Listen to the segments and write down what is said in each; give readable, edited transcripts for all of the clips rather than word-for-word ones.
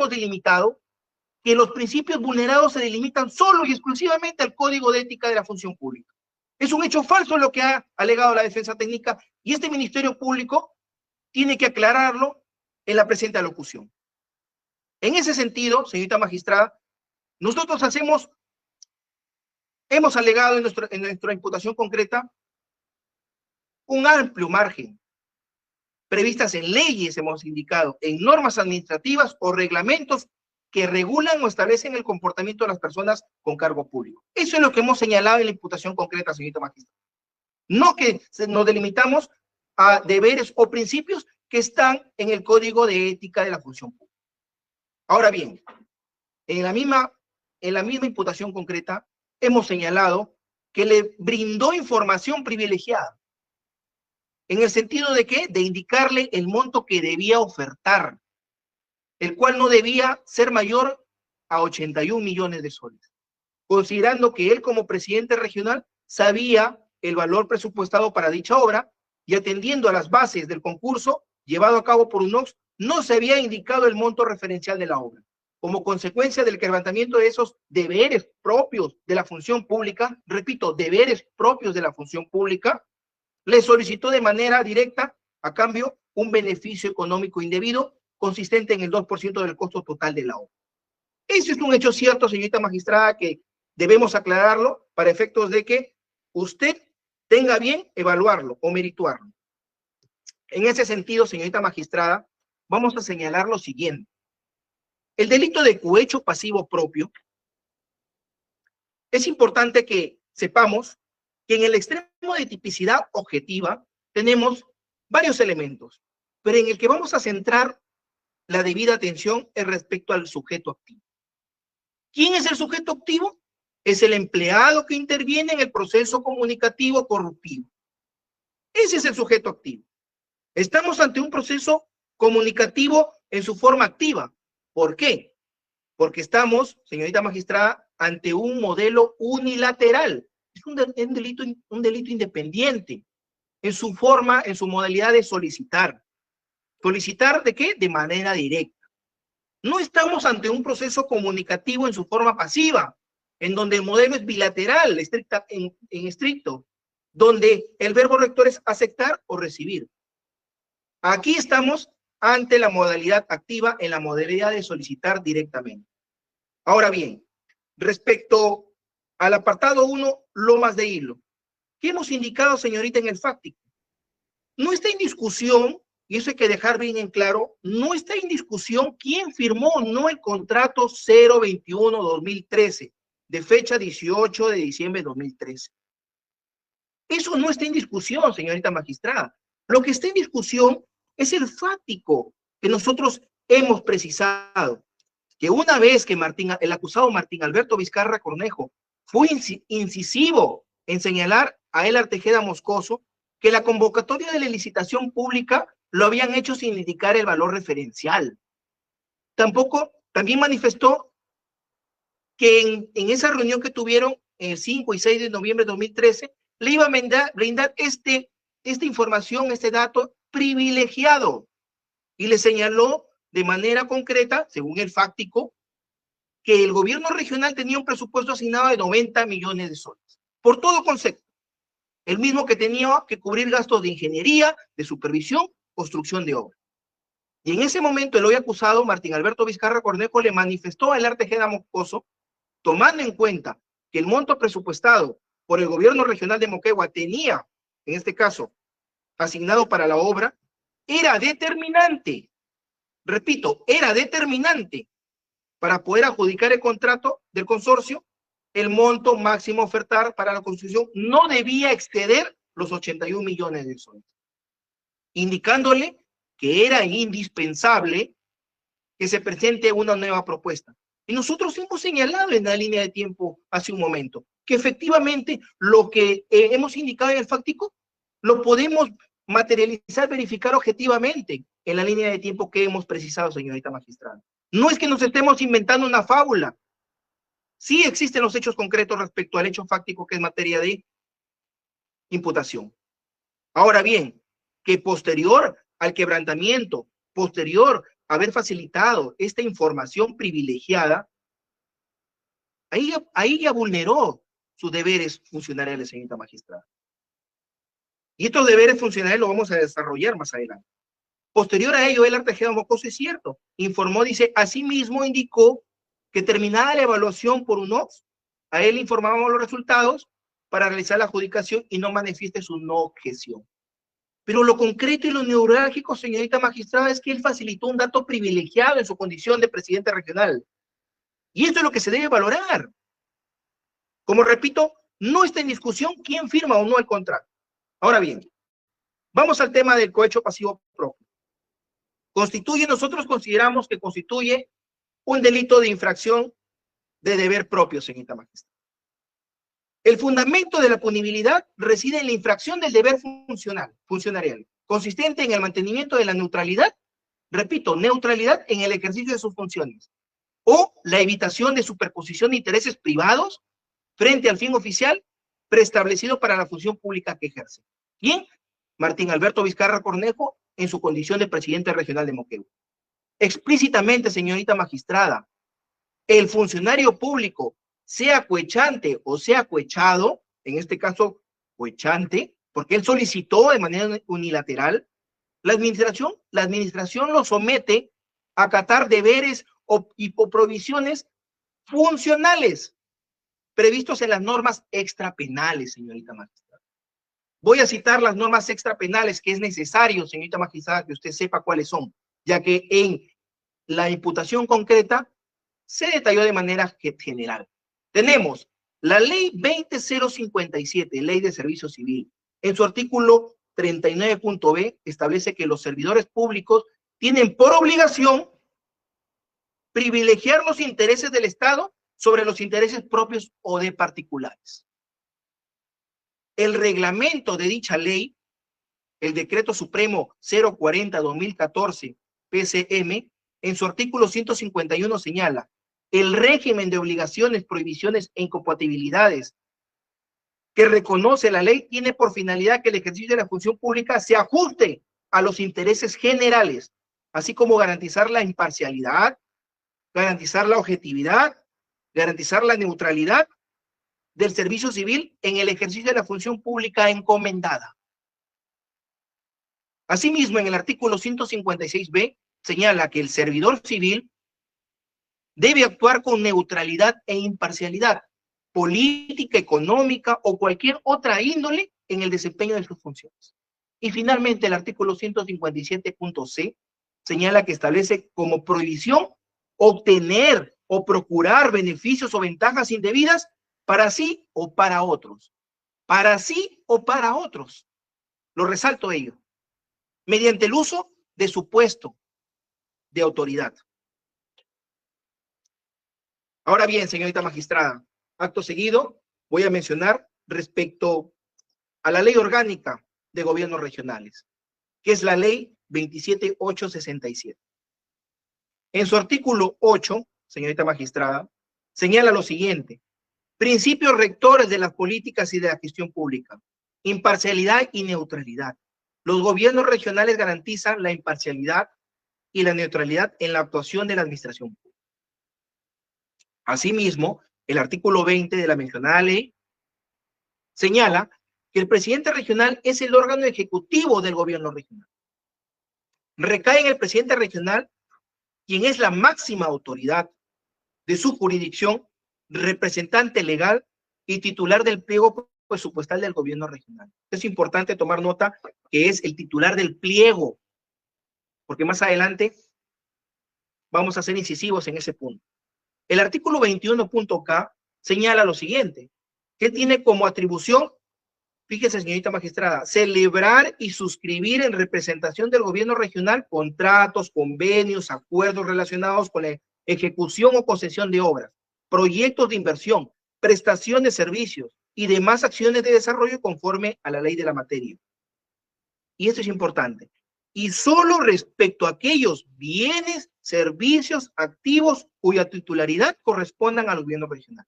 delimitado que los principios vulnerados se delimitan solo y exclusivamente al Código de Ética de la Función Pública. Es un hecho falso lo que ha alegado la defensa técnica y este Ministerio Público tiene que aclararlo en la presente alocución. En ese sentido, señorita magistrada, nosotros hemos alegado en nuestra imputación concreta un amplio margen, previstas en leyes, hemos indicado, en normas administrativas o reglamentos que regulan o establecen el comportamiento de las personas con cargo público. Eso es lo que hemos señalado en la imputación concreta, señorita magistrada. No que nos delimitamos a deberes o principios que están en el Código de Ética de la Función Pública. Ahora bien, en la misma imputación concreta, hemos señalado que le brindó información privilegiada. ¿En el sentido de qué? De indicarle el monto que debía ofertar, el cual no debía ser mayor a 81 millones de soles, considerando que él como presidente regional sabía el valor presupuestado para dicha obra y atendiendo a las bases del concurso llevado a cabo por UNOX, no se había indicado el monto referencial de la obra. Como consecuencia del quebrantamiento de esos deberes propios de la función pública, repito, deberes propios de la función pública, le solicitó de manera directa, a cambio, un beneficio económico indebido consistente en el 2% del costo total de la obra. Ese es un hecho cierto, señorita magistrada, que debemos aclararlo para efectos de que usted tenga bien evaluarlo o merituarlo. En ese sentido, señorita magistrada, vamos a señalar lo siguiente. El delito de cohecho pasivo propio, es importante que sepamos que en el extremo de tipicidad objetiva tenemos varios elementos, pero en el que vamos a centrar la debida atención es respecto al sujeto activo. ¿Quién es el sujeto activo? Es el empleado que interviene en el proceso comunicativo corruptivo. Ese es el sujeto activo. Estamos ante un proceso comunicativo en su forma activa. ¿Por qué? Porque estamos, señorita magistrada, ante un modelo unilateral. Es un delito independiente en su forma, en su modalidad de solicitar. ¿Solicitar de qué? De manera directa. No estamos ante un proceso comunicativo en su forma pasiva, en donde el modelo es bilateral, en estricto, donde el verbo rector es aceptar o recibir. Aquí estamos ante la modalidad activa, en la modalidad de solicitar directamente. Ahora bien, respecto al apartado 1, Lomas de Hilo, ¿qué hemos indicado, señorita, en el fáctico? No está en discusión, y eso hay que dejar bien en claro, no está en discusión quién firmó o no el contrato 021-2013, de fecha 18 de diciembre de 2013. Eso no está en discusión, señorita magistrada. Lo que está en discusión es el fáctico que nosotros hemos precisado, que una vez que el acusado Martín Alberto Vizcarra Cornejo fue incisivo en señalar a Elar Tejeda Moscoso que la convocatoria de la licitación pública lo habían hecho sin indicar el valor referencial. También manifestó que en esa reunión que tuvieron el 5 y 6 de noviembre de 2013, le iba a brindar esta información, este dato privilegiado, y le señaló de manera concreta, según el fáctico, que el gobierno regional tenía un presupuesto asignado de 90 millones de soles, por todo concepto, el mismo que tenía que cubrir gastos de ingeniería, de supervisión, construcción de obra. Y en ese momento el hoy acusado, Martín Alberto Vizcarra Cornejo, le manifestó a Elar Tejeda Moscoso, tomando en cuenta que el monto presupuestado por el gobierno regional de Moquegua tenía, en este caso, asignado para la obra, era determinante, repito, era determinante para poder adjudicar el contrato del consorcio. El monto máximo a ofertar para la construcción no debía exceder los 81 millones de soles, indicándole que era indispensable que se presente una nueva propuesta. Y nosotros hemos señalado en la línea de tiempo hace un momento que efectivamente lo que hemos indicado en el fáctico lo podemos materializar, verificar objetivamente en la línea de tiempo que hemos precisado, señorita magistrada. No es que nos estemos inventando una fábula. Sí existen los hechos concretos respecto al hecho fáctico que es materia de imputación. Ahora bien, que posterior al quebrantamiento, posterior haber facilitado esta información privilegiada, ahí ya vulneró sus deberes funcionariales, señorita magistrada. Y estos deberes funcionariales los vamos a desarrollar más adelante. Posterior a ello, el Tejeda Mocoso, es cierto, informó, dice, asimismo indicó que terminada la evaluación por UNOPS, a él informábamos los resultados para realizar la adjudicación y no manifieste su no objeción. Pero lo concreto y lo neurálgico, señorita magistrada, es que él facilitó un dato privilegiado en su condición de presidente regional. Y esto es lo que se debe valorar. Como repito, no está en discusión quién firma o no el contrato. Ahora bien, vamos al tema del cohecho pasivo propio. Nosotros consideramos que constituye un delito de infracción de deber propio, señorita magistrada. El fundamento de la punibilidad reside en la infracción del deber funcionarial, consistente en el mantenimiento de la neutralidad, repito, neutralidad en el ejercicio de sus funciones, o la evitación de superposición de intereses privados frente al fin oficial preestablecido para la función pública que ejerce. ¿Quién? Martín Alberto Vizcarra Cornejo, en su condición de presidente regional de Moquegua. Explícitamente, señorita magistrada, el funcionario público, sea cohechante o sea cohechado, en este caso cohechante, porque él solicitó de manera unilateral, la administración lo somete a acatar deberes y provisiones funcionales previstos en las normas extrapenales, señorita magistrada. Voy a citar las normas extrapenales que es necesario, señorita magistrada, que usted sepa cuáles son, ya que en la imputación concreta se detalló de manera general. Tenemos la ley 20057, ley de servicio civil. En su artículo 39.b establece que los servidores públicos tienen por obligación privilegiar los intereses del Estado sobre los intereses propios o de particulares. El reglamento de dicha ley, el Decreto Supremo 040-2014, PCM, en su artículo 151 señala: el régimen de obligaciones, prohibiciones e incompatibilidades que reconoce la ley tiene por finalidad que el ejercicio de la función pública se ajuste a los intereses generales, así como garantizar la imparcialidad, garantizar la objetividad, garantizar la neutralidad del servicio civil en el ejercicio de la función pública encomendada. Asimismo, en el artículo 156b señala que el servidor civil debe actuar con neutralidad e imparcialidad, política, económica o cualquier otra índole en el desempeño de sus funciones. Y finalmente, el artículo 157.c señala que establece como prohibición obtener o procurar beneficios o ventajas indebidas para sí o para otros. Para sí o para otros. Lo resalto ello. Mediante el uso de su puesto de autoridad. Ahora bien, señorita magistrada, acto seguido voy a mencionar respecto a la ley orgánica de gobiernos regionales, que es la ley 27867. En su artículo 8, señorita magistrada, señala lo siguiente: principios rectores de las políticas y de la gestión pública, imparcialidad y neutralidad. Los gobiernos regionales garantizan la imparcialidad y la neutralidad en la actuación de la administración pública. Asimismo, el artículo 20 de la mencionada ley señala que el presidente regional es el órgano ejecutivo del gobierno regional. Recae en el presidente regional, quien es la máxima autoridad de su jurisdicción, representante legal y titular del pliego presupuestal del gobierno regional. Es importante tomar nota que es el titular del pliego, porque más adelante vamos a ser incisivos en ese punto. El artículo 21.k señala lo siguiente, que tiene como atribución, fíjese señorita magistrada, celebrar y suscribir en representación del gobierno regional contratos, convenios, acuerdos relacionados con la ejecución o concesión de obras, proyectos de inversión, prestación de servicios y demás acciones de desarrollo conforme a la ley de la materia. Y esto es importante. Y solo respecto a aquellos bienes, servicios, activos cuya titularidad correspondan al gobierno regional.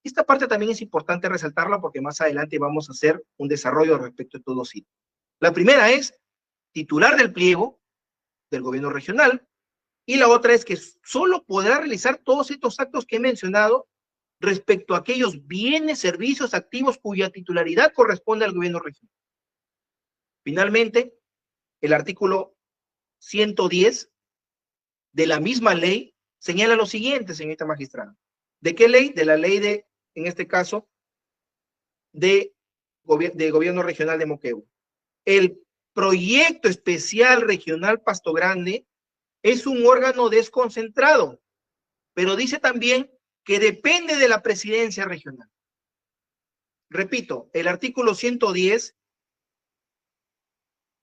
Esta parte también es importante resaltarla porque más adelante vamos a hacer un desarrollo respecto a todo sitio. La primera es titular del pliego del gobierno regional, Y la otra es que solo podrá realizar todos estos actos que he mencionado respecto a aquellos bienes, servicios, activos cuya titularidad corresponde al gobierno regional. Finalmente, el artículo 110 de la misma ley señala lo siguiente, señorita magistrada. ¿De qué ley? De la ley de, en este caso, de gobierno regional de Moquegua. El proyecto especial regional Pasto Grande es un órgano desconcentrado, pero dice también que depende de la presidencia regional. Repito, el artículo 110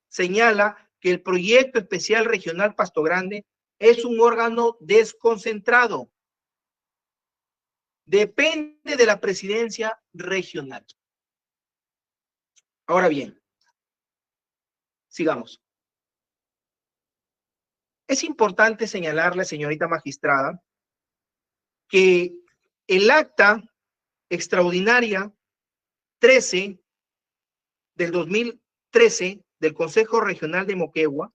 señala que el proyecto especial regional Pasto Grande es un órgano desconcentrado. Depende de la presidencia regional. Ahora bien, sigamos. Es importante señalarle, señorita magistrada, que el acta extraordinaria 13 del 2013 del Consejo Regional de Moquegua